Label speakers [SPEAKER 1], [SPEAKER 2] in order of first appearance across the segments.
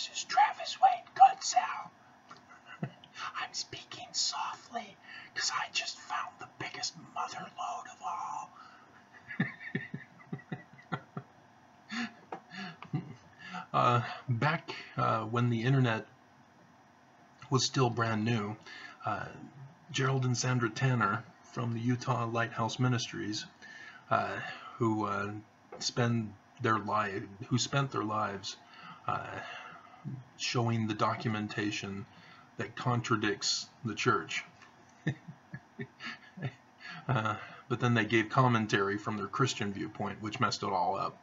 [SPEAKER 1] this is Travis Wade Goodsell. I'm speaking softly because I just found the biggest mother lode of all. Back when the internet was still brand new, Gerald and Sandra Tanner from the Utah Lighthouse Ministries, who spent their lives showing the documentation that contradicts the church. But then they gave commentary from their Christian viewpoint, which messed it all up.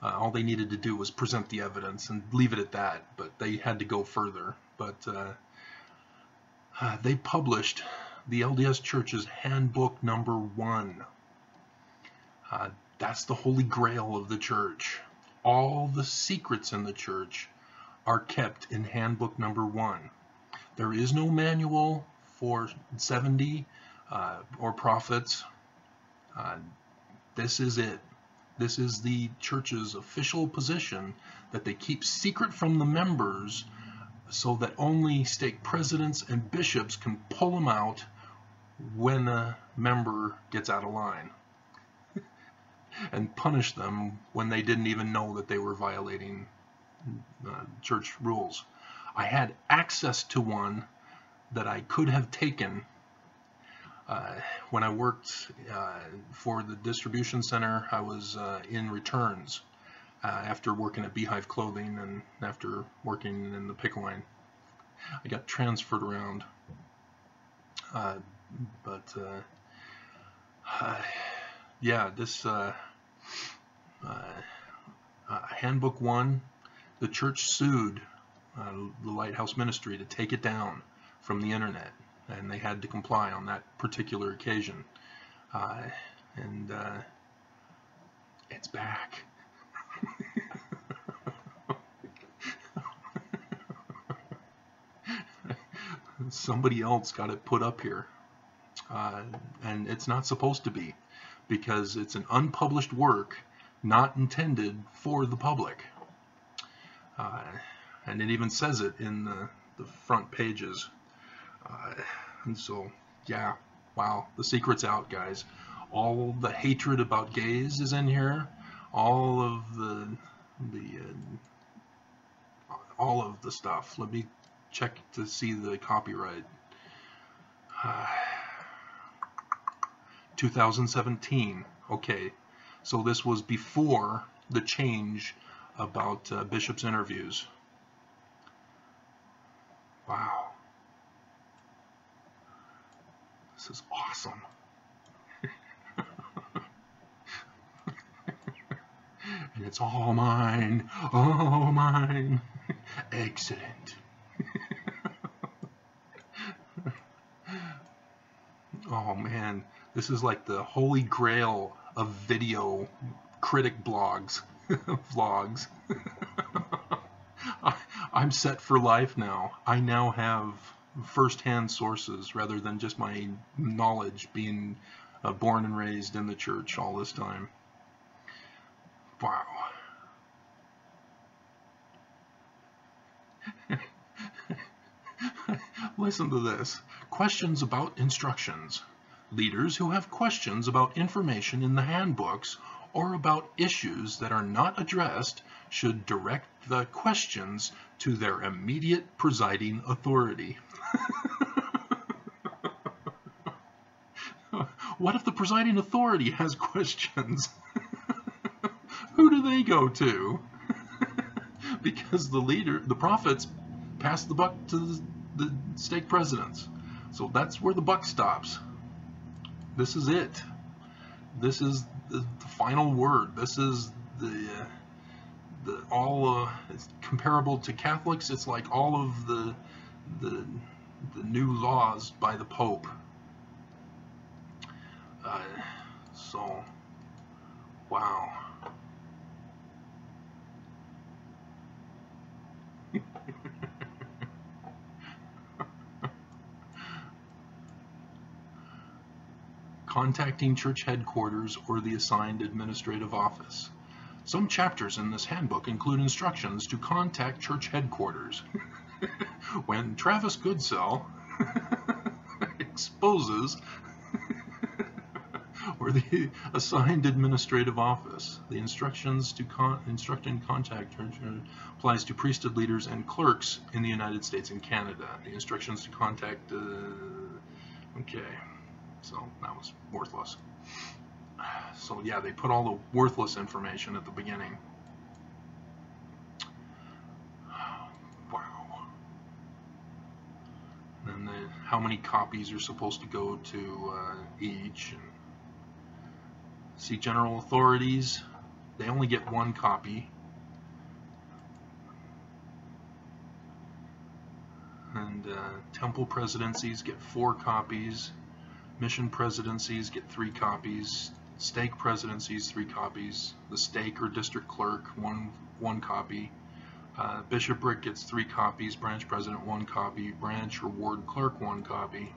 [SPEAKER 1] All they needed to do was present the evidence and leave it at that, but they had to go further. But they published the LDS Church's Handbook number 1. That's the holy grail of the church. All the secrets in the church are kept in Handbook number 1. There is no manual for 70 or prophets. This is it. This is the church's official position, that they keep secret from the members so that only stake presidents and bishops can pull them out when a member gets out of line and punish them when they didn't even know that they were violating church rules. I had access to one that I could have taken when I worked for the distribution center. I was in returns after working at Beehive Clothing and after working in the pickle line. I got transferred around, yeah, this Handbook 1, the church sued the Lighthouse Ministry to take it down from the internet, and they had to comply on that particular occasion. And it's back. Somebody else got it put up here, and it's not supposed to be, because it's an unpublished work not intended for the public. And it even says it in the front pages. And so, yeah, wow, the secret's out, guys. All the hatred about gays is in here. All of the stuff. Let me check to see the copyright. 2017. Okay, so this was before the change about bishops' interviews. Wow. This is awesome. And it's all mine. All mine. Excellent. Oh man, this is like the holy grail of video critic blogs, vlogs. I'm set for life now. I now have first-hand sources rather than just my knowledge, being born and raised in the church all this time. Wow. Listen to this. Questions about instructions. Leaders who have questions about information in the handbooks or about issues that are not addressed should direct the questions to their immediate presiding authority. What if the presiding authority has questions? Who do they go to? Because the prophets pass the buck to the stake presidents. So that's where the buck stops. This is it. This is the final word. This is it's comparable to Catholics. It's like all of the new laws by the Pope. So, wow. Contacting church headquarters or the assigned administrative office. Some chapters in this handbook include instructions to contact church headquarters when Travis Goodsell exposes or the assigned administrative office. The instructions to instruct and contact church applies to priesthood leaders and clerks in the United States and Canada. The instructions to contact, okay, so that was worthless. So yeah, they put all the worthless information at the beginning. Wow. And then how many copies are supposed to go to each. And see, general authorities, they only get 1 copy. And temple presidencies get 4 copies. Mission presidencies get 3 copies. Stake presidencies, 3 copies. The stake or district clerk, one copy. Bishopric gets 3 copies. Branch president, 1 copy. Branch or ward clerk, 1 copy.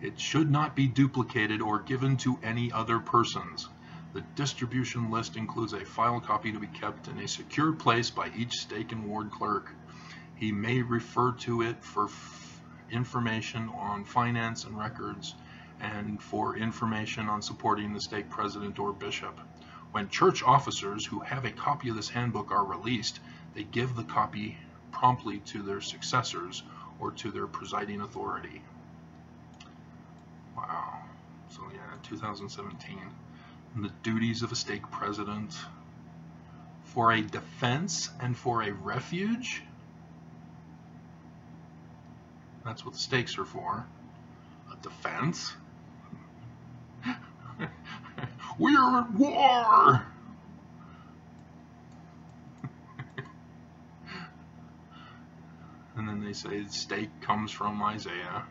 [SPEAKER 1] It should not be duplicated or given to any other persons. The distribution list includes a file copy to be kept in a secure place by each stake and ward clerk. He may refer to it for information on finance and records and for information on supporting the stake president or bishop. When church officers who have a copy of this handbook are released, they give the copy promptly to their successors or to their presiding authority. Wow. So yeah, 2017. And the duties of a stake president: for a defense and for a refuge. That's what the stakes are for. A defense. We are at war! And then they say the stake comes from Isaiah.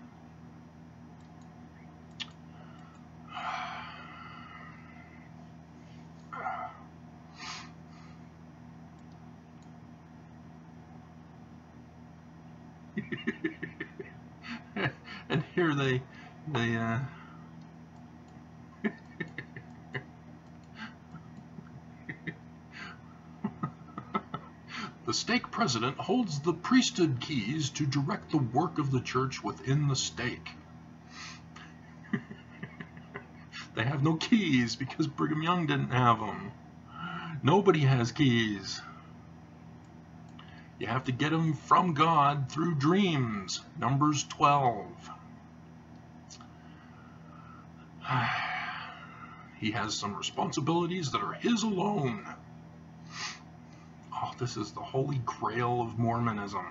[SPEAKER 1] And here they the stake president holds the priesthood keys to direct the work of the church within the stake. They have no keys because Brigham Young didn't have them. Nobody has keys. You have to get them from God through dreams. Numbers 12. He has some responsibilities that are his alone. Oh, this is the holy grail of Mormonism.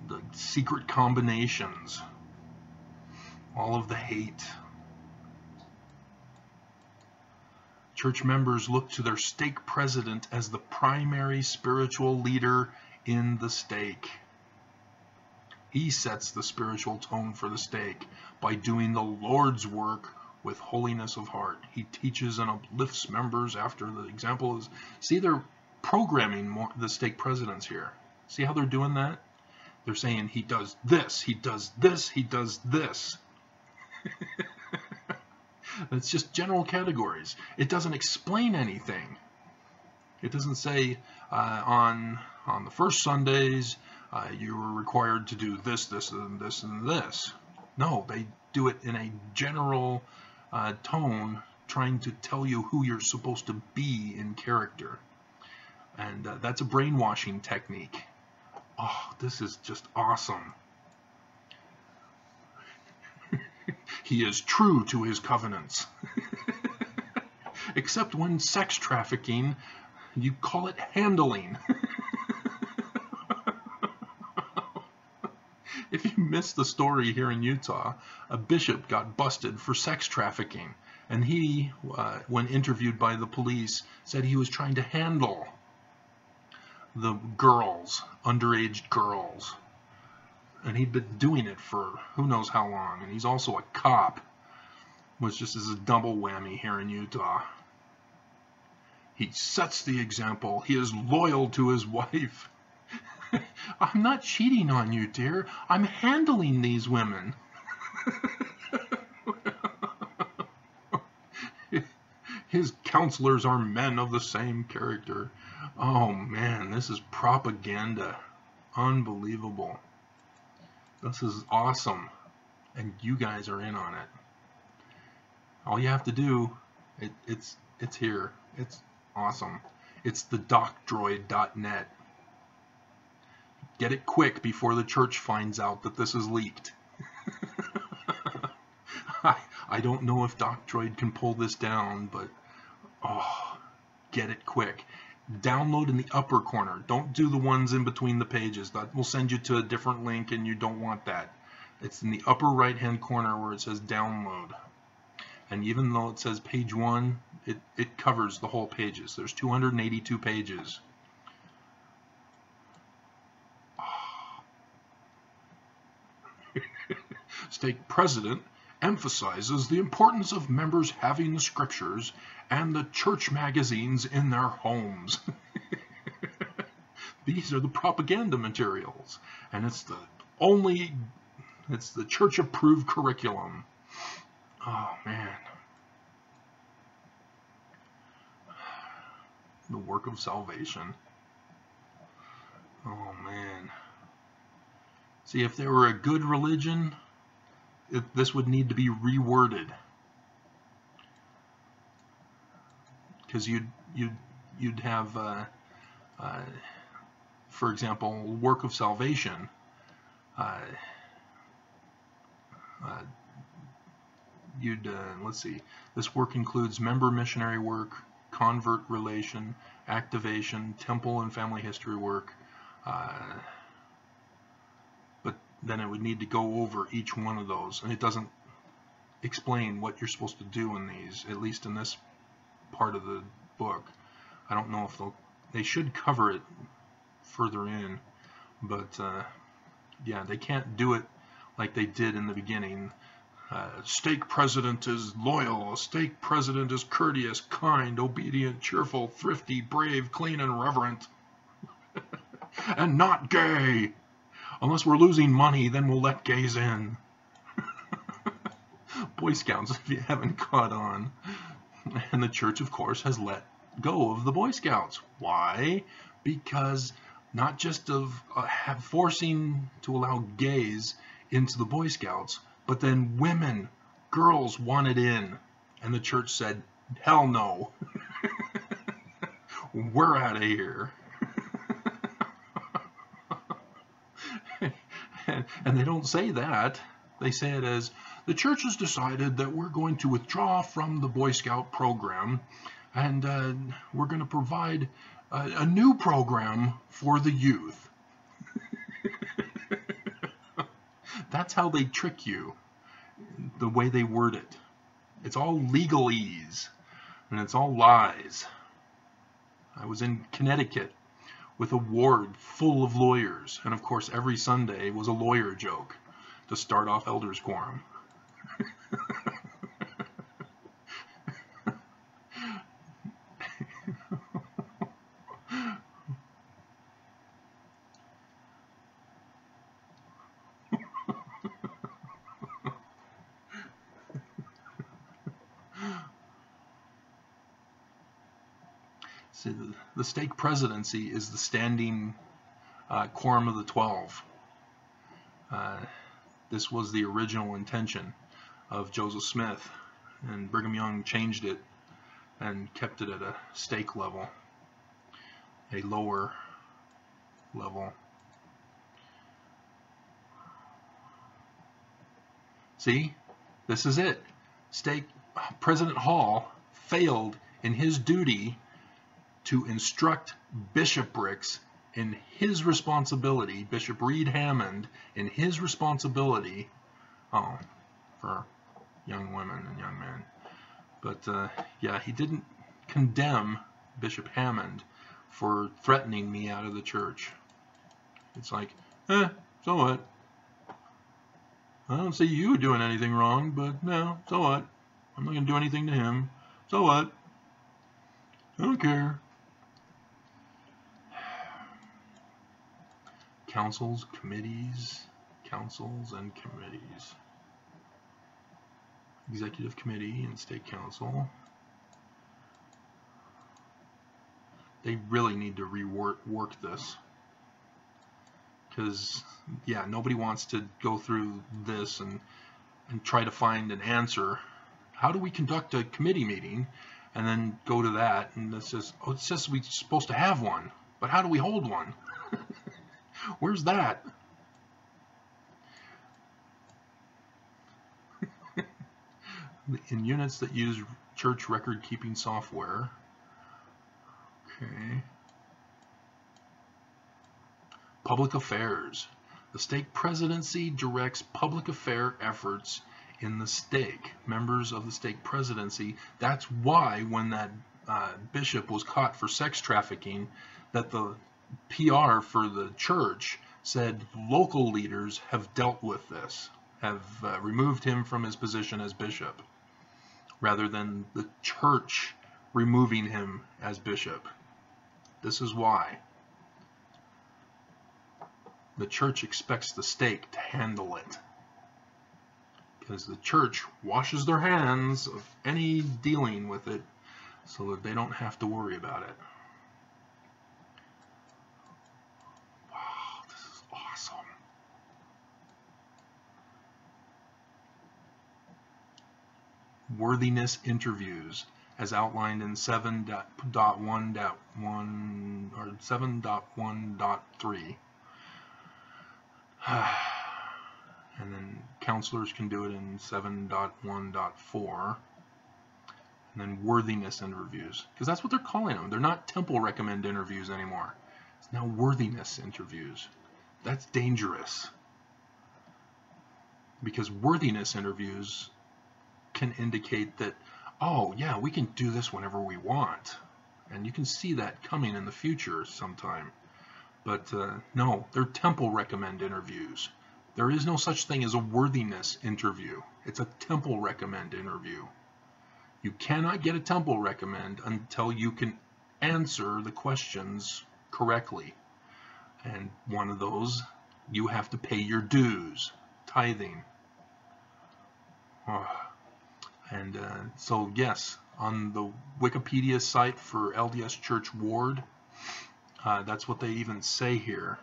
[SPEAKER 1] The secret combinations. All of the hate. Church members look to their stake president as the primary spiritual leader in the stake. He sets the spiritual tone for the stake by doing the Lord's work with holiness of heart. He teaches and uplifts members after the example is... See, they're programming the stake presidents here. See how they're doing that? They're saying he does this, he does this, he does this. It's just general categories. It doesn't explain anything. It doesn't say on the first Sundays you were required to do this, this, and this, and this. No, they do it in a general tone, trying to tell you who you're supposed to be in character. And that's a brainwashing technique. Oh, this is just awesome. He is true to his covenants. Except when sex trafficking, you call it handling. If you missed the story here in Utah, a bishop got busted for sex trafficking. And he, when interviewed by the police, said he was trying to handle the girls, underage girls. And he'd been doing it for who knows how long. And he's also a cop, which just is a double whammy here in Utah. He sets the example. He is loyal to his wife. I'm not cheating on you, dear. I'm handling these women. His counselors are men of the same character. Oh man, this is propaganda. Unbelievable. This is awesome. And you guys are in on it. All you have to do, it's here. It's awesome. It's the DocDroid.net. Get it quick before the church finds out that this is leaked. I don't know if DocDroid can pull this down, but oh, get it quick. Download in the upper corner. Don't do the ones in between the pages. That will send you to a different link, and you don't want that. It's in the upper right hand corner where it says download. And even though it says page 1, it covers the whole pages. There's 282 pages. Stake President emphasizes the importance of members having the scriptures and the church magazines in their homes. These are the propaganda materials, and it's the church approved curriculum. Oh man. The work of salvation. Oh man. See, if there were a good religion, this would need to be reworded, because you'd have, for example, work of salvation. Let's see. This work includes member missionary work, convert relation, activation, temple and family history work. But then it would need to go over each one of those, and it doesn't explain what you're supposed to do in these, at least in this part of the book. I don't know if they should cover it further in, but yeah, they can't do it like they did in the beginning. Stake President is loyal. A stake President is courteous, kind, obedient, cheerful, thrifty, brave, clean, and reverent. And not gay. Unless we're losing money, then we'll let gays in. Boy Scouts, if you haven't caught on. And the church, of course, has let go of the Boy Scouts. Why? Because not just of forcing to allow gays into the Boy Scouts, but then women, girls wanted in. And the church said, hell no. We're out of here. And they don't say that. They say it as, the church has decided that we're going to withdraw from the Boy Scout program, and we're going to provide a new program for the youth. That's how they trick you, the way they word it. It's all legalese, and it's all lies. I was in Connecticut with a ward full of lawyers, and of course every Sunday was a lawyer joke to start off elders quorum. See, the stake presidency is the standing quorum of the 12. This was the original intention of Joseph Smith, and Brigham Young changed it and kept it at a stake level, a lower level. See, this is it. President Hall failed in his duty to instruct bishoprics in his responsibility, Bishop Reed Hammond, in his responsibility, for young women and young men. But yeah, he didn't condemn Bishop Hammond for threatening me out of the church. It's like, so what? I don't see you doing anything wrong, but no, so what? I'm not going to do anything to him. So what? I don't care. Councils, committees, councils, and committees. Executive Committee and State Council. They really need to rework this, because yeah, nobody wants to go through this and try to find an answer. How do we conduct a committee meeting, and then go to that, and it says, oh, it says we're supposed to have one, but how do we hold one? Where's that? In units that use church record keeping software. Okay. Public affairs. The stake presidency directs public affair efforts in the stake. Members of the stake presidency. That's why when that bishop was caught for sex trafficking, that the PR for the church said local leaders have dealt with this, have removed him from his position as bishop, rather than the church removing him as bishop. This is why. The church expects the stake to handle it, because the church washes their hands of any dealing with it so that they don't have to worry about it. Wow, this is awesome. Worthiness interviews, as outlined in 7.1.1 or 7.1.3. And then counselors can do it in 7.1.4. And then worthiness interviews, because that's what they're calling them. They're not temple recommend interviews anymore. It's now worthiness interviews. That's dangerous, because worthiness interviews can indicate that, oh yeah, we can do this whenever we want, and you can see that coming in the future sometime. But no, they're temple recommend interviews. There is no such thing as a worthiness interview. It's a temple recommend interview. You cannot get a temple recommend until you can answer the questions correctly. And one of those, you have to pay your dues, tithing. And so yes, on the Wikipedia site for LDS Church Ward, that's what they even say here.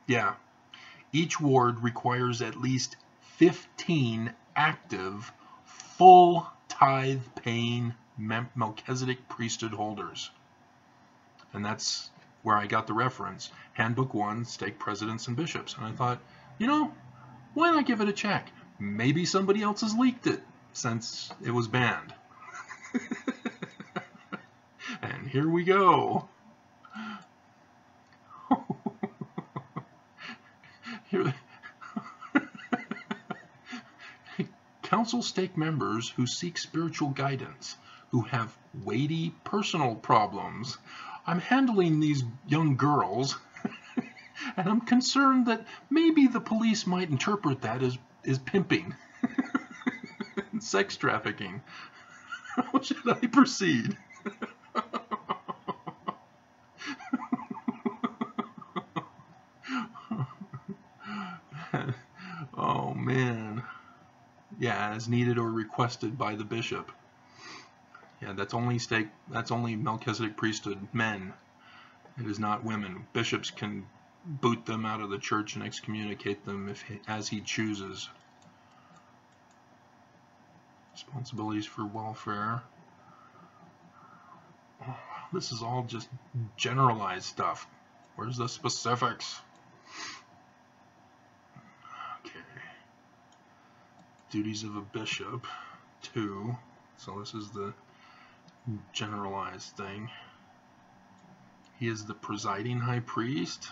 [SPEAKER 1] Yeah, each ward requires at least 15 active, full tithe paying Melchizedek priesthood holders. And that's where I got the reference, Handbook 1, Stake Presidents and Bishops. And I thought, you know, why not give it a check? Maybe somebody else has leaked it since it was banned. And here we go. Council stake members who seek spiritual guidance, who have weighty personal problems. I'm handling these young girls, and I'm concerned that maybe the police might interpret that as pimping and sex trafficking. How should I proceed? Oh man. Yeah, as needed or requested by the bishop. Yeah, that's only Melchizedek priesthood men. It is not women. Bishops can boot them out of the church and excommunicate them as he chooses. Responsibilities for welfare. Oh, this is all just generalized stuff. Where's the specifics? Okay. Duties of a bishop, 2. So this is the generalized thing. He is the presiding high priest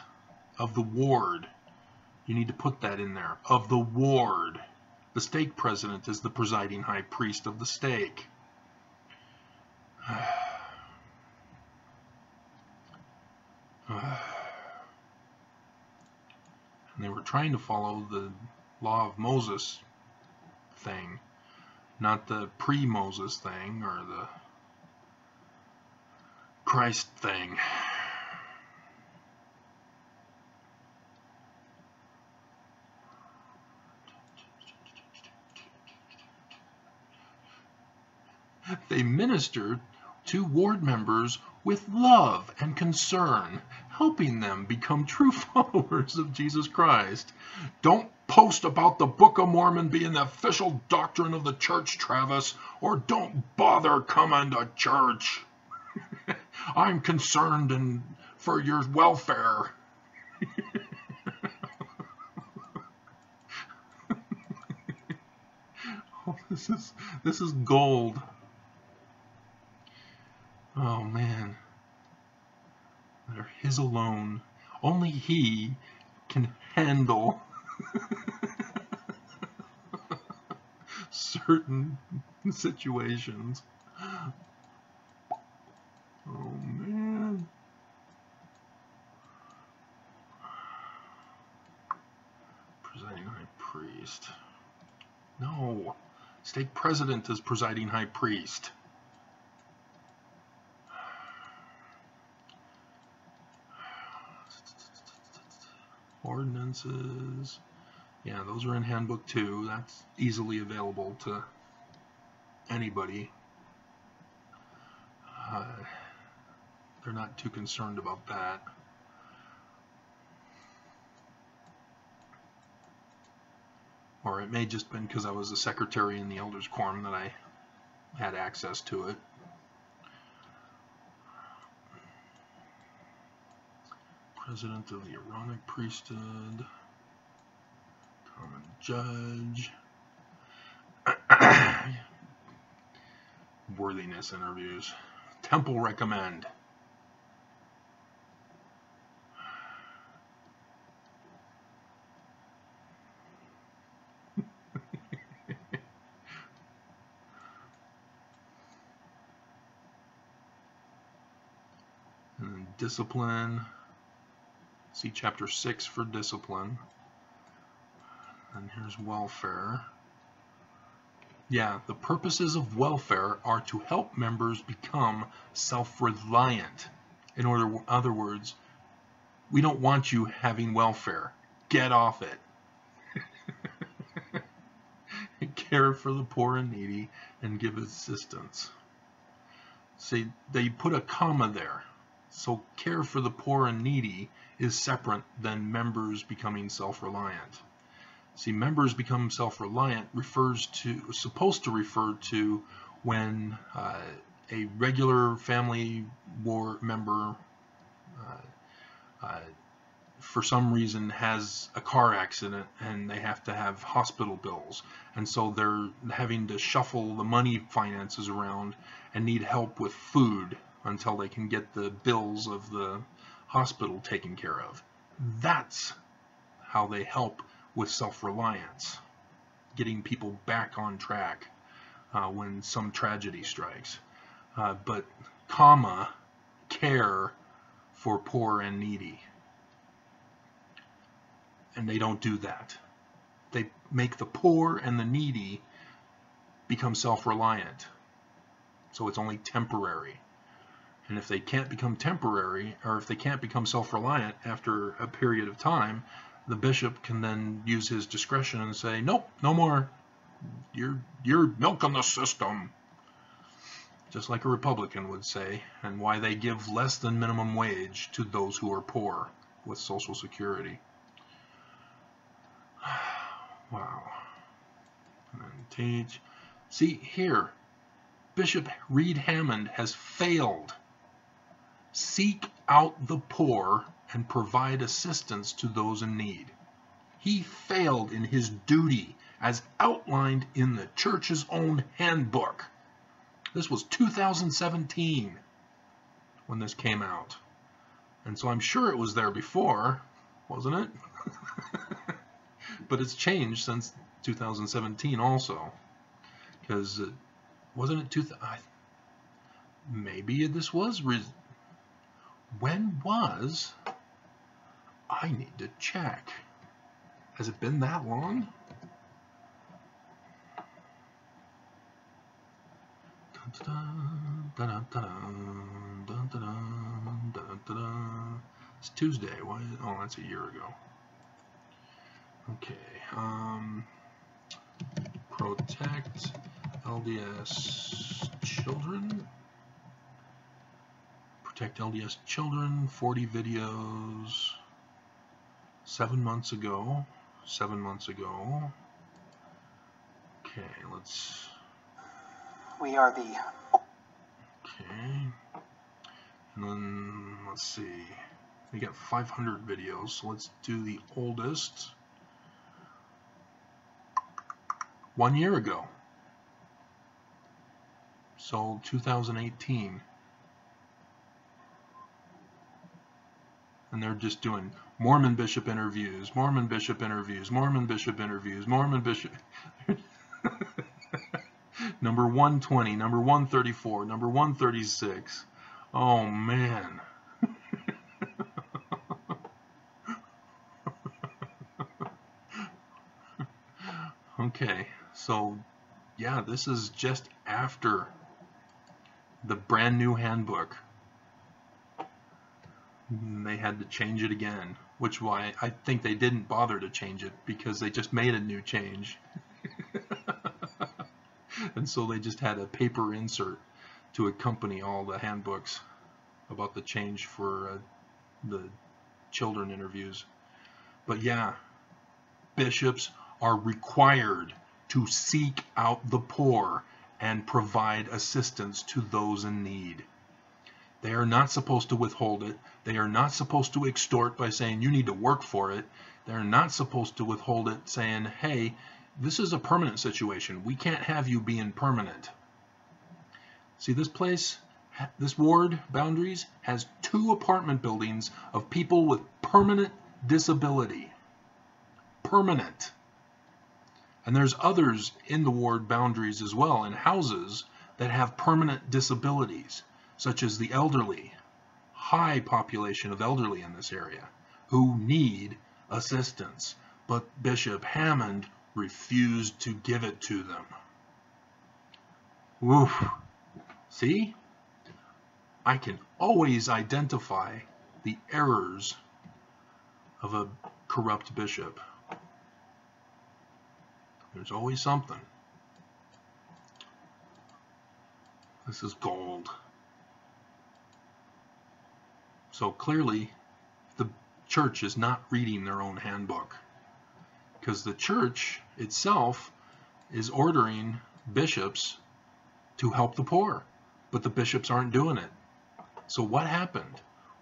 [SPEAKER 1] of the ward. You need to put that in there. Of the ward. The stake president is the presiding high priest of the stake. And they were trying to follow the law of Moses thing, not the pre-Moses thing or the Christ thing. They ministered to ward members with love and concern, helping them become true followers of Jesus Christ. Don't post about the Book of Mormon being the official doctrine of the church, Travis, or don't bother coming to church. I'm concerned for your welfare. Oh, this is gold. Oh man, they're his alone. Only he can handle certain situations. Oh man. Presiding high priest. No. Stake president is presiding high priest. Ordinances. Yeah, those are in Handbook too. That's easily available to anybody. They're not too concerned about that. Or it may just been because I was a secretary in the Elders Quorum that I had access to it. President of the Aaronic priesthood. Common judge. Worthiness interviews. Temple recommend. And then discipline. See chapter 6 for discipline. And here's welfare. Yeah, the purposes of welfare are to help members become self-reliant. In other words, we don't want you having welfare. Get off it. Care for the poor and needy and give assistance. See, they put a comma there. So care for the poor and needy is separate than members becoming self-reliant. See, members become self-reliant supposed to refer to when a regular family member for some reason has a car accident and they have to have hospital bills, and so they're having to shuffle the money finances around and need help with food until they can get the bills of the hospital taken care of. That's how they help with self-reliance, getting people back on track when some tragedy strikes. But comma, care for poor and needy. And they don't do that. They make the poor and the needy become self-reliant. So it's only temporary. And if they can't become temporary, or if they can't become self-reliant after a period of time, the bishop can then use his discretion and say, nope, no more. You're milking the system. Just like a Republican would say, and why they give less than minimum wage to those who are poor with Social Security. Wow. And then teach. See, here, Bishop Reed Hammond has failed. Seek out the poor and provide assistance to those in need. He failed in his duty as outlined in the church's own handbook. This was 2017 when this came out. And so I'm sure it was there before, wasn't it? But it's changed since 2017 also. Because wasn't it maybe this was when was? I need to check. Has it been that long? It's Tuesday. Why? Oh, that's a year ago. Okay. Protect LDS children. Protect LDS children, 40 videos, 7 months ago. 7 months ago. Okay, let's...
[SPEAKER 2] We are the...
[SPEAKER 1] Okay. And then, let's see. We got 500 videos, so let's do the oldest. 1 year ago. So, 2018. And they're just doing Mormon bishop interviews, Mormon bishop interviews, Mormon bishop interviews, Mormon bishop... Number 120, number 134, number 136. Oh, man. Okay, so, yeah, this is just after the brand new handbook. They had to change it again, which why I think they didn't bother to change it, because they just made a new change. And so they just had a paper insert to accompany all the handbooks about the change for the children interviews. But yeah, bishops are required to seek out the poor and provide assistance to those in need. They are not supposed to withhold it. They are not supposed to extort by saying you need to work for it. They're not supposed to withhold it saying, hey, this is a permanent situation. We can't have you being permanent. See, this place, this ward, Boundaries, has 2 apartment buildings of people with permanent disability. Permanent. And there's others in the ward Boundaries as well, in houses that have permanent disabilities, such as the elderly. High population of elderly in this area who need assistance. But Bishop Hammond refused to give it to them. Woof. See? I can always identify the errors of a corrupt bishop. There's always something. This is gold. So clearly, the church is not reading their own handbook, because the church itself is ordering bishops to help the poor, but the bishops aren't doing it. So what happened?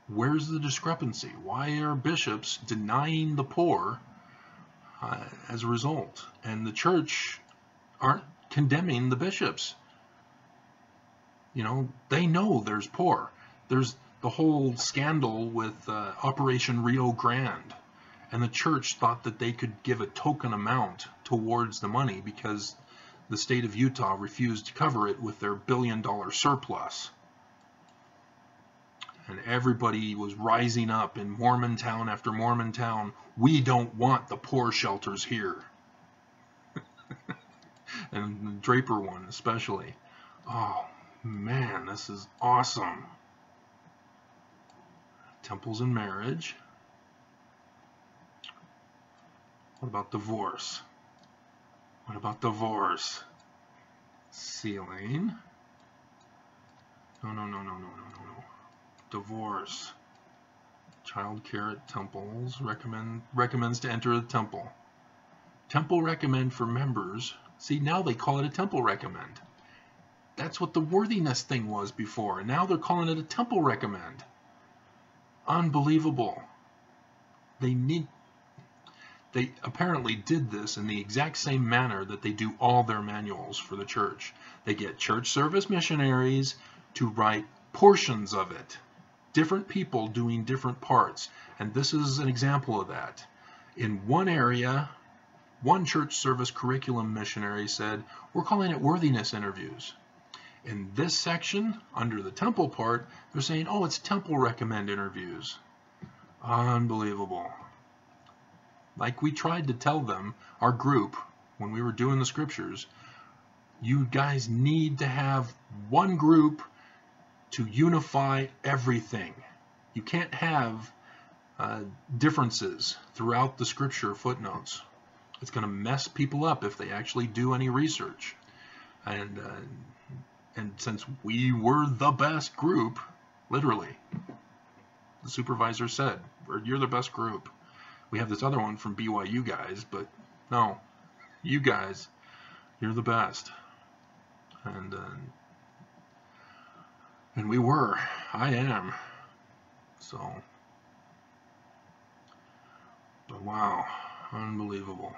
[SPEAKER 1] Where's the discrepancy? Why are bishops denying the poor as a result? And the church aren't condemning the bishops. You know, they know there's poor. There's the whole scandal with Operation Rio Grande. And the church thought that they could give a token amount towards the money because the state of Utah refused to cover it with their billion-dollar surplus. And everybody was rising up in Mormon town after Mormon town. We don't want the poor shelters here. And the Draper one especially. Oh man, this is awesome. Temples and marriage. What about divorce? What about divorce? Sealing. No. Divorce. Child care at temples. Recommends to enter the temple. Temple recommend for members. See, now they call it a temple recommend. That's what the worthiness thing was before, and now they're calling it a temple recommend. Unbelievable. They apparently did this in the exact same manner that they do all their manuals for the church. They get church service missionaries to write portions of it. Different people doing different parts. And this is an example of that. In one area, one church service curriculum missionary said, we're calling it Worthiness Interviews. In this section, under the temple part, they're saying, oh, it's temple recommend interviews. Unbelievable. Like we tried to tell them, our group, when we were doing the scriptures, you guys need to have one group to unify everything. You can't have differences throughout the scripture footnotes. It's going to mess people up if they actually do any research. And since we were the best group, literally. The supervisor said, "You're the best group. We have this other one from BYU guys, but no, you guys, you're the best." And we were. I am. So, but wow, unbelievable.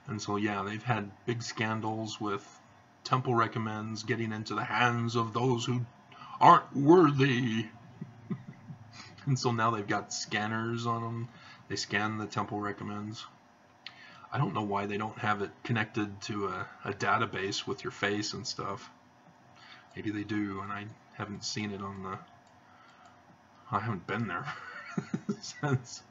[SPEAKER 1] And so, yeah, they've had big scandals with temple recommends getting into the hands of those who aren't worthy. And so now they've got scanners on them. They scan the temple recommends. I don't know why they don't have it connected to a database with your face and stuff. Maybe they do, and I haven't seen it on the... I haven't been there since...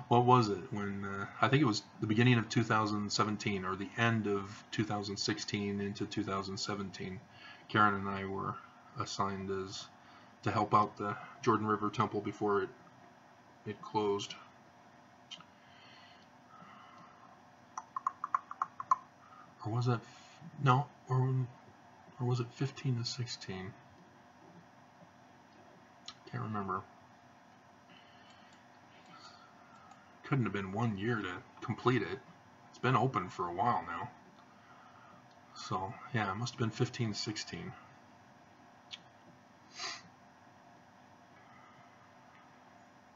[SPEAKER 1] What was it? When I think it was the beginning of 2017 or the end of 2016 into 2017. Karen and I were assigned as to help out the Jordan River Temple before it closed. Or was that no? Or was it 15 to 16? Can't remember. Couldn't have been 1 year to complete it. It's been open for a while now. So yeah, it must have been 15 to 16.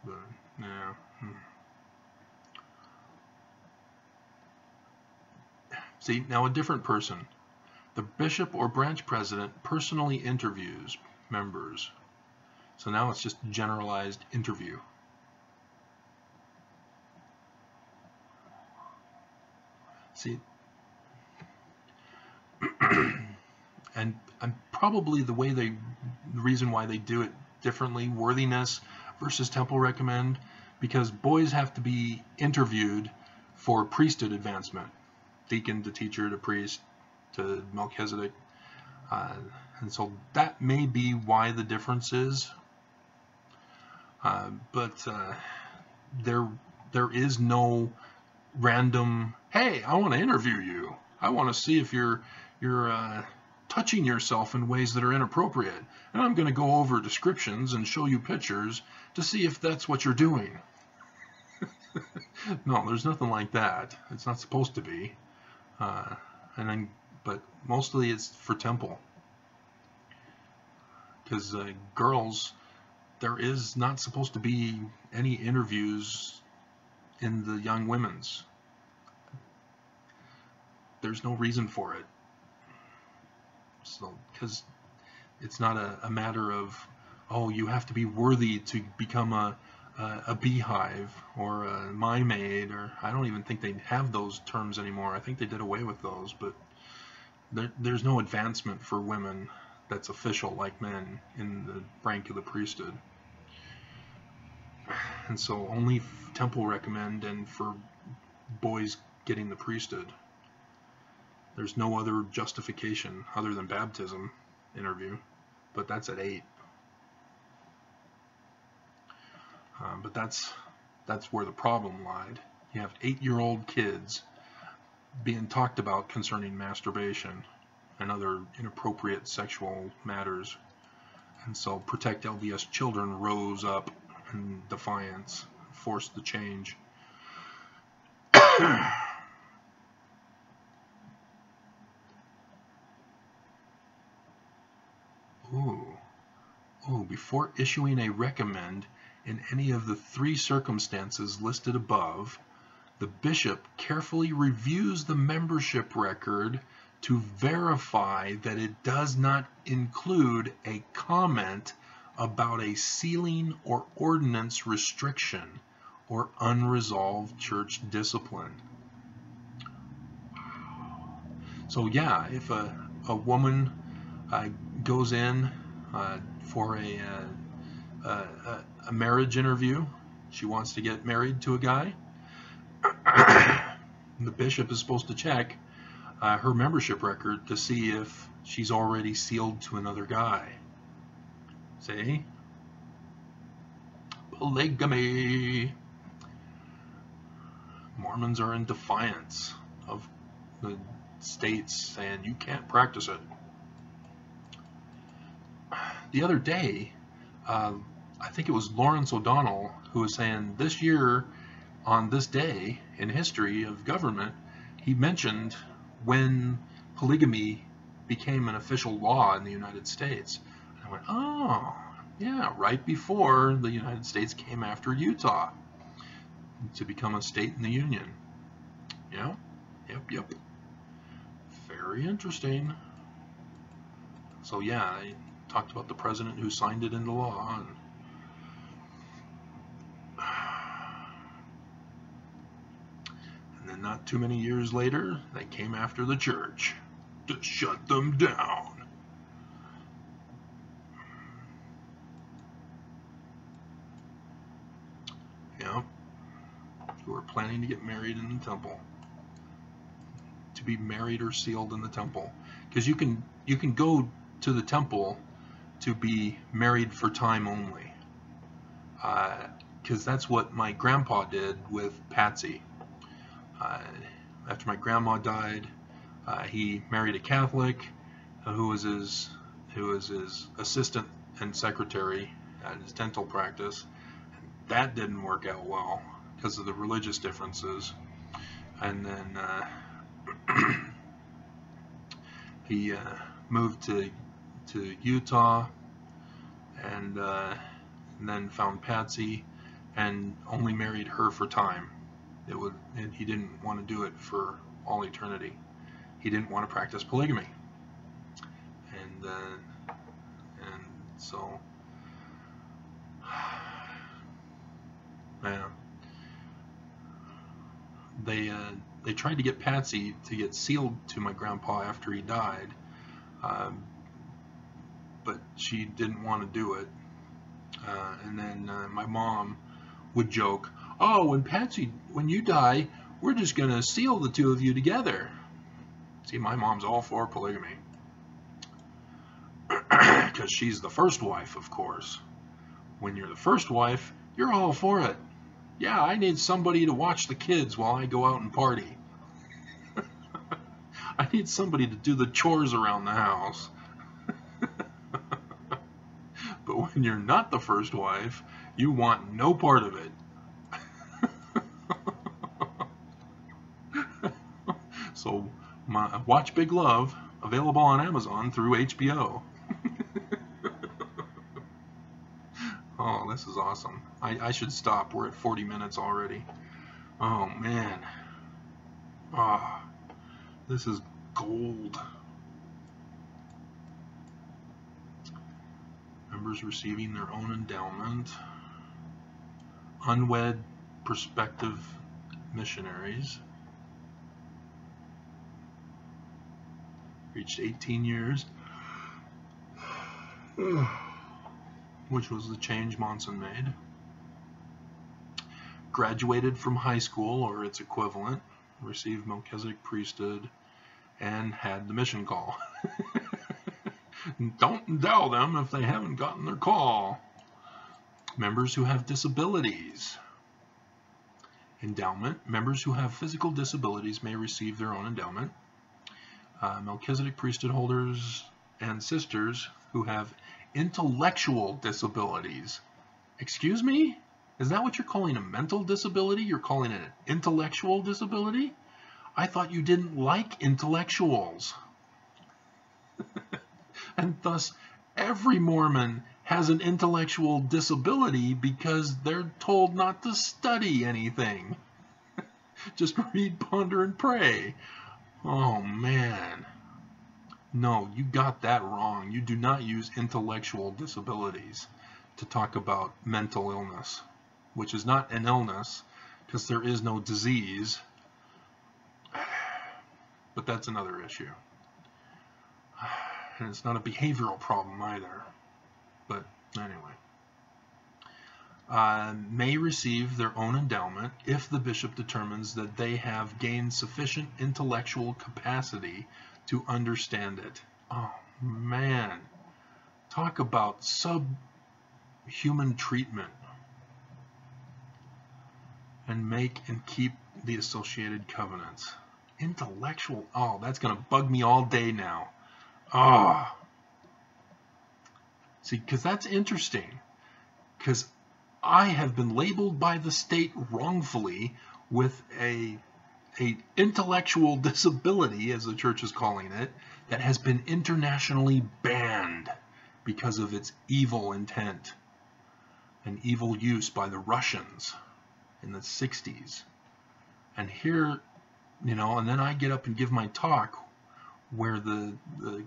[SPEAKER 1] But yeah. See, now a different person. The bishop or branch president personally interviews members. So now it's just generalized interview. See, and probably the reason why they do it differently, worthiness versus temple recommend, because boys have to be interviewed for priesthood advancement, deacon to teacher to priest to Melchizedek, and so that may be why the difference is. But there is no random, hey, I want to interview you. I want to see if you're touching yourself in ways that are inappropriate, and I'm going to go over descriptions and show you pictures to see if that's what you're doing. No, there's nothing like that. It's not supposed to be. But mostly it's for temple, because girls, there is not supposed to be any interviews in the young women's. There's no reason for it. So, because it's not a matter of, oh, you have to be worthy to become a beehive or a my maid, or I don't even think they have those terms anymore. I think they did away with those, but there's no advancement for women that's official like men in the rank of the priesthood. And so only temple recommend, and for boys getting the priesthood. There's no other justification other than baptism interview, but that's at 8. But that's where the problem lied. You have 8-year-old kids being talked about concerning masturbation and other inappropriate sexual matters. And so Protect LDS Children rose up in defiance, forced the change. Before issuing a recommend in any of the 3 circumstances listed above, the bishop carefully reviews the membership record to verify that it does not include a comment about a sealing or ordinance restriction or unresolved church discipline. So yeah, if a woman goes in for a marriage interview, she wants to get married to a guy, the bishop is supposed to check her membership record to see if she's already sealed to another guy. See? polygamy. Mormons are in defiance of the states saying you can't practice it. The other day, I think it was Lawrence O'Donnell who was saying this year on this day in history of government, he mentioned when polygamy became an official law in the United States. And I went, oh, yeah, right before the United States came after Utah to become a state in the Union. Yeah, yep. Very interesting. So yeah, I talked about the president who signed it into law. And then not too many years later, they came after the church to shut them down. Yeah, who are planning to get married in the temple. To be married or sealed in the temple. Because you can go to the temple to be married for time only. Because that's what my grandpa did with Patsy. After my grandma died, he married a Catholic who was his assistant and secretary at his dental practice. And that didn't work out well because of the religious differences. And then he moved to Utah and then found Patsy and only married her for time. And he didn't want to do it for all eternity. He didn't want to practice polygamy. And so yeah, they tried to get Patsy to get sealed to my grandpa after he died, but she didn't want to do it. And then my mom would joke, "Oh, when you die, we're just gonna seal the two of you together." See, my mom's all for polygamy because she's the first wife, of course. When you're the first wife, you're all for it. Yeah, I need somebody to watch the kids while I go out and party. I need somebody to do the chores around the house. But when you're not the first wife, you want no part of it. So, watch Big Love, available on Amazon through HBO. Oh, this is awesome. I should stop. We're at 40 minutes already. Oh, man. Ah, this is gold. Members receiving their own endowment. Unwed prospective missionaries. Reached 18 years. Which was the change Monson made. Graduated from high school or its equivalent, received Melchizedek priesthood, and had the mission call. Don't endow them if they haven't gotten their call. Members who have disabilities. Endowment. Members who have physical disabilities may receive their own endowment. Melchizedek priesthood holders and sisters who have intellectual disabilities. Excuse me? Is that what you're calling a mental disability? You're calling it an intellectual disability? I thought you didn't like intellectuals. And thus, every Mormon has an intellectual disability because they're told not to study anything. Just read, ponder, and pray. Oh, man. No, you got that wrong. You do not use intellectual disabilities to talk about mental illness, which is not an illness because there is no disease. But that's another issue. And it's not a behavioral problem either. But anyway. May receive their own endowment if the bishop determines that they have gained sufficient intellectual capacity to understand it. Oh, man. Talk about subhuman treatment. and make and keep the associated covenants. Intellectual, oh, that's going to bug me all day now. Oh. See, because that's interesting. Because I have been labeled by the state wrongfully with a intellectual disability, as the church is calling it, that has been internationally banned because of its evil intent and evil use by the Russians in the 60s. And here, and then I get up and give my talk where the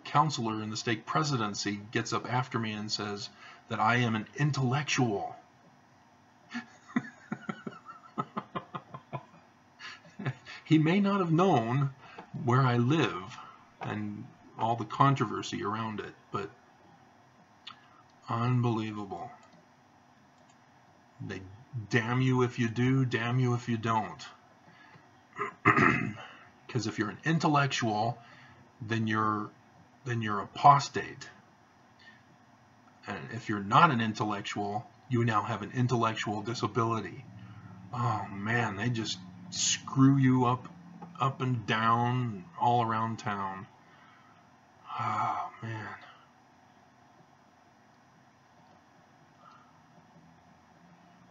[SPEAKER 1] counselor in the state presidency gets up after me and says that I am an intellectual. He may not have known where I live and all the controversy around it, but unbelievable. They damn you if you do, damn you if you don't. Because if you're an intellectual, then you're apostate. And if you're not an intellectual, you now have an intellectual disability. Oh man, they just screw you up and down, all around town. Oh man.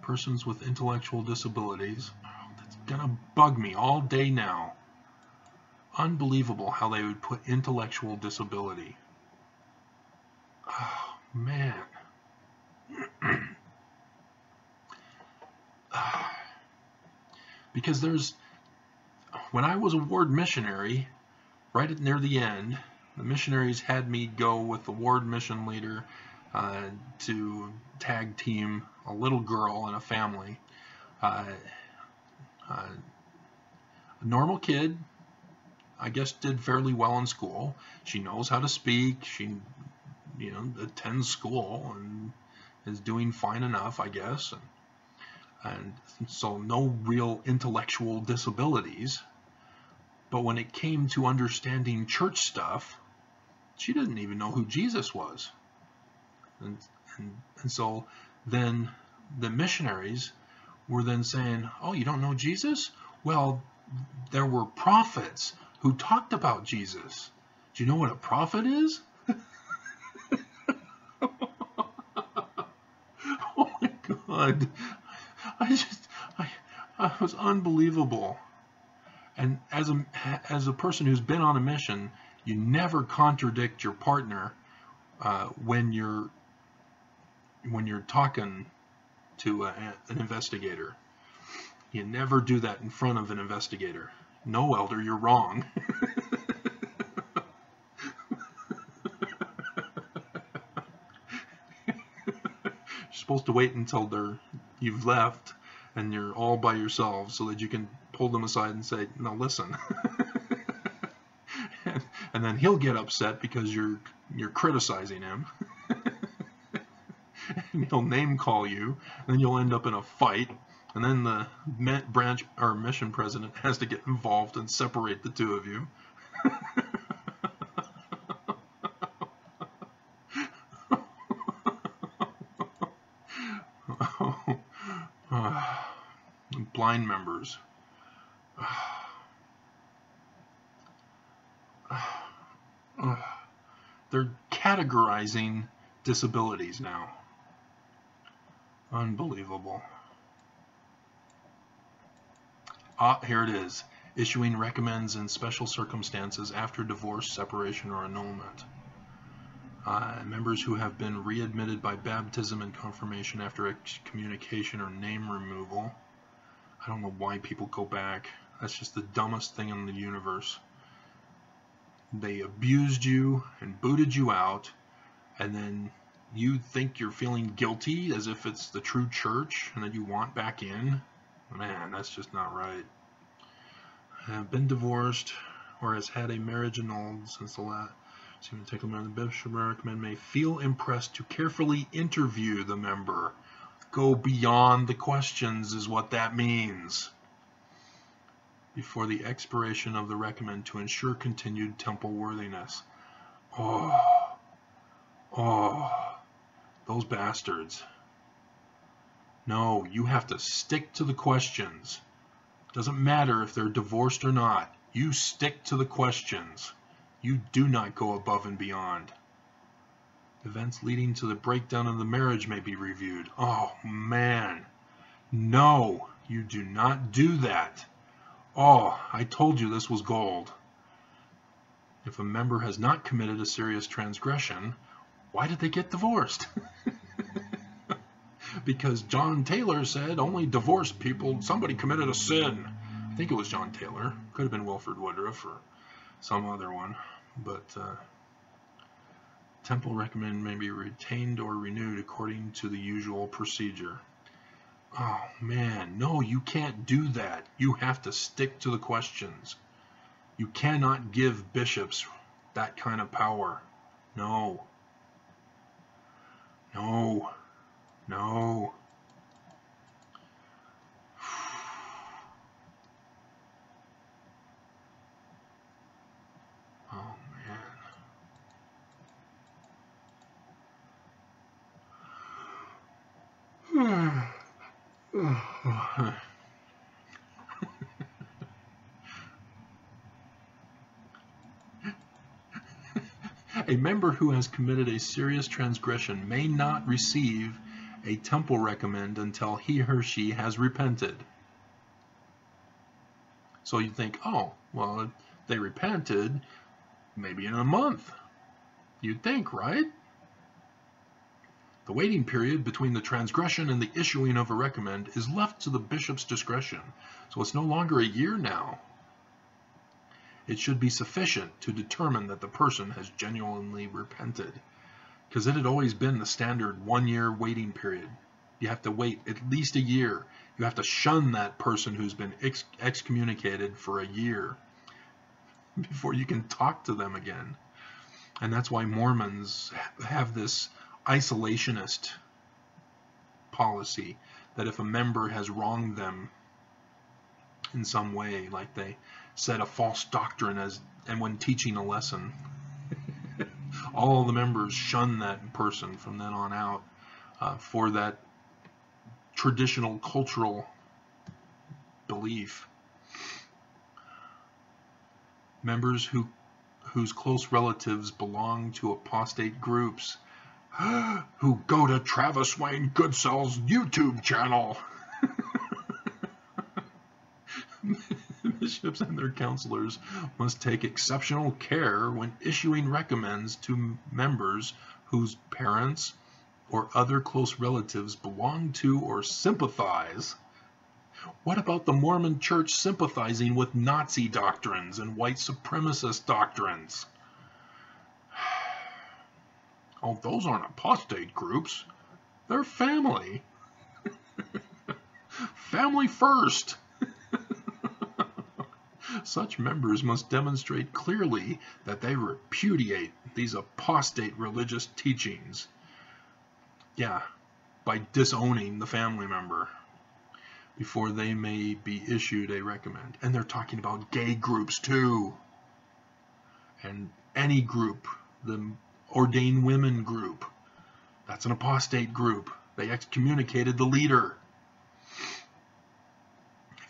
[SPEAKER 1] Persons with intellectual disabilities. Oh, that's gonna bug me all day now. Unbelievable how they would put intellectual disability. Oh man. Because when I was a ward missionary, right near the end, the missionaries had me go with the ward mission leader to tag team a little girl and a family. A normal kid, I guess, did fairly well in school. She knows how to speak. She, attends school and is doing fine enough, I guess. And so no real intellectual disabilities. But when it came to understanding church stuff, she didn't even know who Jesus was. And so then the missionaries were then saying, oh, you don't know Jesus? Well, there were prophets who talked about Jesus. Do you know what a prophet is? Oh my God. I was unbelievable. And as a person who's been on a mission, you never contradict your partner when you're talking to an investigator. You never do that in front of an investigator. No, elder, you're wrong. You're supposed to wait until you've left and you're all by yourselves so that you can pull them aside and say, no, listen. And then he'll get upset because you're criticizing him. And he'll name call you, and then you'll end up in a fight, and then the branch or mission president has to get involved and separate the two of you. Blind members. They're categorizing disabilities now. Unbelievable. Here it is. Issuing recommends in special circumstances after divorce, separation, or annulment. Members who have been readmitted by baptism and confirmation after excommunication or name removal. I don't know why people go back. That's just the dumbest thing in the universe. They abused you and booted you out, and then you think you're feeling guilty as if it's the true church and that you want back in. Man, that's just not right. Have been divorced or has had a marriage annulled since the last. The bishop recommend may feel impressed to carefully interview the member. Go beyond the questions is what that means. Before the expiration of the recommend to ensure continued temple worthiness. Oh, those bastards. No, you have to stick to the questions. Doesn't matter if they're divorced or not. You stick to the questions. You do not go above and beyond. Events leading to the breakdown of the marriage may be reviewed. Oh, man. No, you do not do that. Oh, I told you this was gold. If a member has not committed a serious transgression, why did they get divorced? Because John Taylor said only divorced people, somebody committed a sin. I think it was John Taylor. Could have been Wilford Woodruff or some other one. But temple recommend may be retained or renewed according to the usual procedure. Oh, man, no, you can't do that. You have to stick to the questions. You cannot give bishops that kind of power. No. No. No. Oh, man. A member who has committed a serious transgression may not receive a temple recommend until he or she has repented. So you think, oh, well, if they repented, maybe in a month. You'd think, right? The waiting period between the transgression and the issuing of a recommend is left to the bishop's discretion. So it's no longer a year now. It should be sufficient to determine that the person has genuinely repented, because it had always been the standard 1 year waiting period. You have to wait at least a year. You have to shun that person who's been excommunicated for a year before you can talk to them again. And that's why Mormons have this isolationist policy, that if a member has wronged them in some way, like they said a false doctrine and when teaching a lesson, all the members shun that person from then on out for that traditional cultural belief. Members whose close relatives belong to apostate groups who go to Travis Wayne Goodsell's YouTube channel. Bishops and their counselors must take exceptional care when issuing recommends to members whose parents or other close relatives belong to or sympathize. What about the Mormon Church sympathizing with Nazi doctrines and white supremacist doctrines? Oh, those aren't apostate groups. They're family. Family first. Such members must demonstrate clearly that they repudiate these apostate religious teachings. Yeah, by disowning the family member before they may be issued a recommend. And they're talking about gay groups too. And any group, the ordained women group, that's an apostate group. They excommunicated the leader.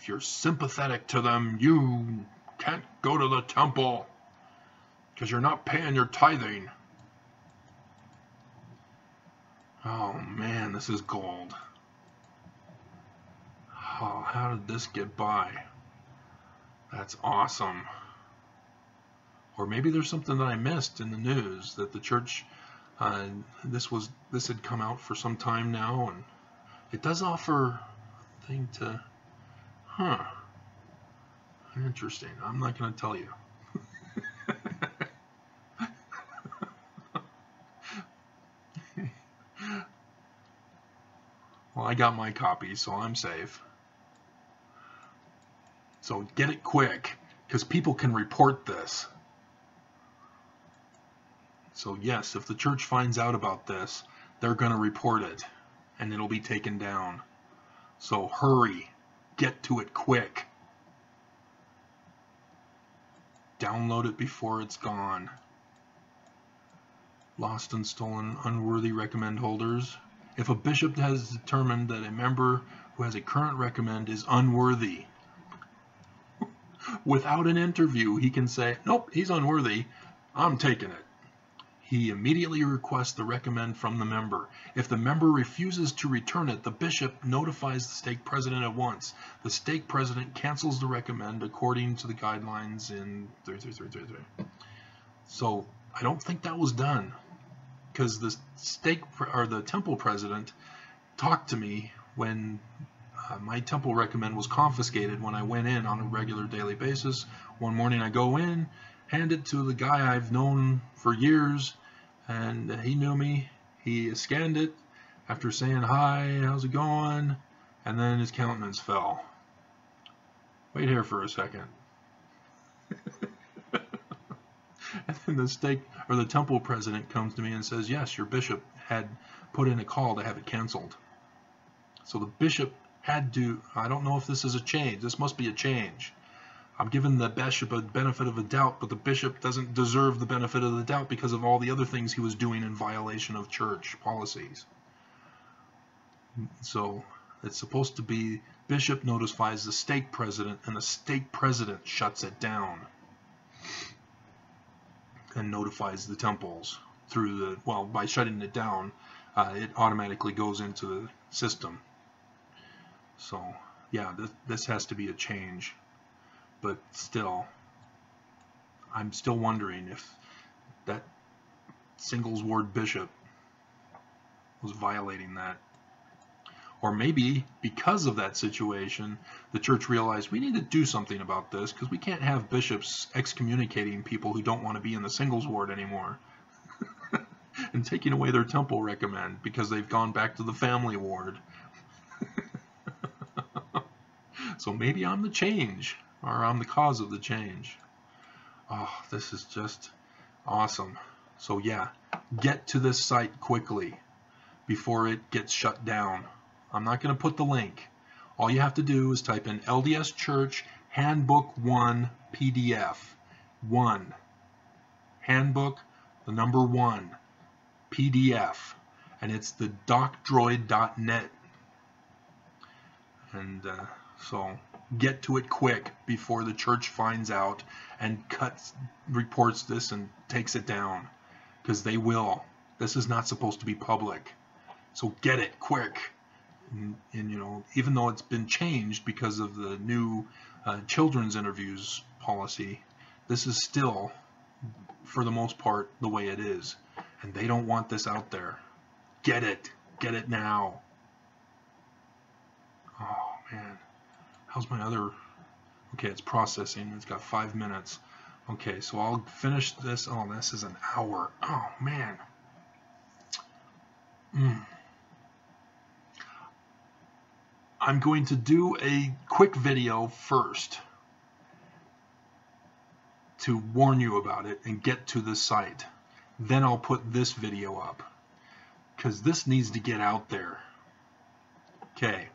[SPEAKER 1] If you're sympathetic to them, you can't go to the temple because you're not paying your tithing. Oh man, this is gold. Oh, how did this get by? That's awesome. Or maybe there's something that I missed in the news that the church, this had come out for some time now, and it does offer a thing to, interesting. I'm not going to tell you. Well, I got my copy, so I'm safe. So get it quick, because people can report this. So yes, if the church finds out about this, they're going to report it, and it'll be taken down. So hurry, get to it quick. Download it before it's gone. Lost and stolen unworthy recommend holders. If a bishop has determined that a member who has a current recommend is unworthy, without an interview, he can say, nope, he's unworthy, I'm taking it. He immediately requests the recommend from the member. If the member refuses to return it, the bishop notifies the stake president at once. The stake president cancels the recommend according to the guidelines in 33333. So I don't think that was done, because the stake or the temple president talked to me when my temple recommend was confiscated when I went in on a regular daily basis. One morning I go in, hand it to the guy I've known for years, and he knew me. He scanned it after saying, hi, how's it going? And then his countenance fell. Wait here for a second. And then the stake or the temple president comes to me and says, yes, your bishop had put in a call to have it canceled. So the bishop had to, I don't know if this is a change. This must be a change. I'm giving the bishop a benefit of a doubt, but the bishop doesn't deserve the benefit of the doubt because of all the other things he was doing in violation of church policies. So it's supposed to be bishop notifies the stake president, and the stake president shuts it down and notifies the temples through the, well, by shutting it down, it automatically goes into the system. So yeah, this has to be a change. But still, I'm still wondering if that singles ward bishop was violating that. Or maybe because of that situation, the church realized we need to do something about this, because we can't have bishops excommunicating people who don't want to be in the singles ward anymore and taking away their temple recommend because they've gone back to the family ward. So maybe I'm the change, or I'm the cause of the change. Oh, this is just awesome. So yeah, get to this site quickly before it gets shut down. I'm not going to put the link. All you have to do is type in LDS Church Handbook 1 PDF. 1. Handbook, the number 1. PDF. And it's the DocDroid.net. And so get to it quick before the church finds out and reports this and takes it down, because they will. This is not supposed to be public, so get it quick. And you know, even though it's been changed because of the new children's interviews policy, this is still, for the most part, the way it is, and they don't want this out there. Get it now. Oh man, how's my other? Okay, it's processing. It's got 5 minutes. Okay, so I'll finish this. Oh, this is an hour. Oh man. I'm going to do a quick video first to warn you about it and get to the site. Then I'll put this video up, because this needs to get out there. Okay,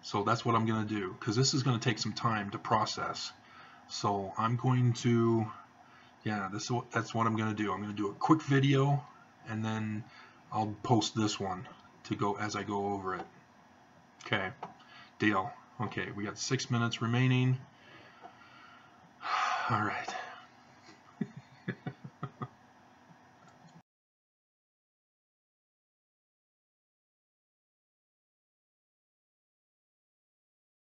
[SPEAKER 1] so that's what I'm going to do, because this is going to take some time to process. So I'm going to, yeah, that's what I'm going to do. I'm going to do a quick video, and then I'll post this one to go as I go over it. Okay, deal. Okay, we got 6 minutes remaining. All right.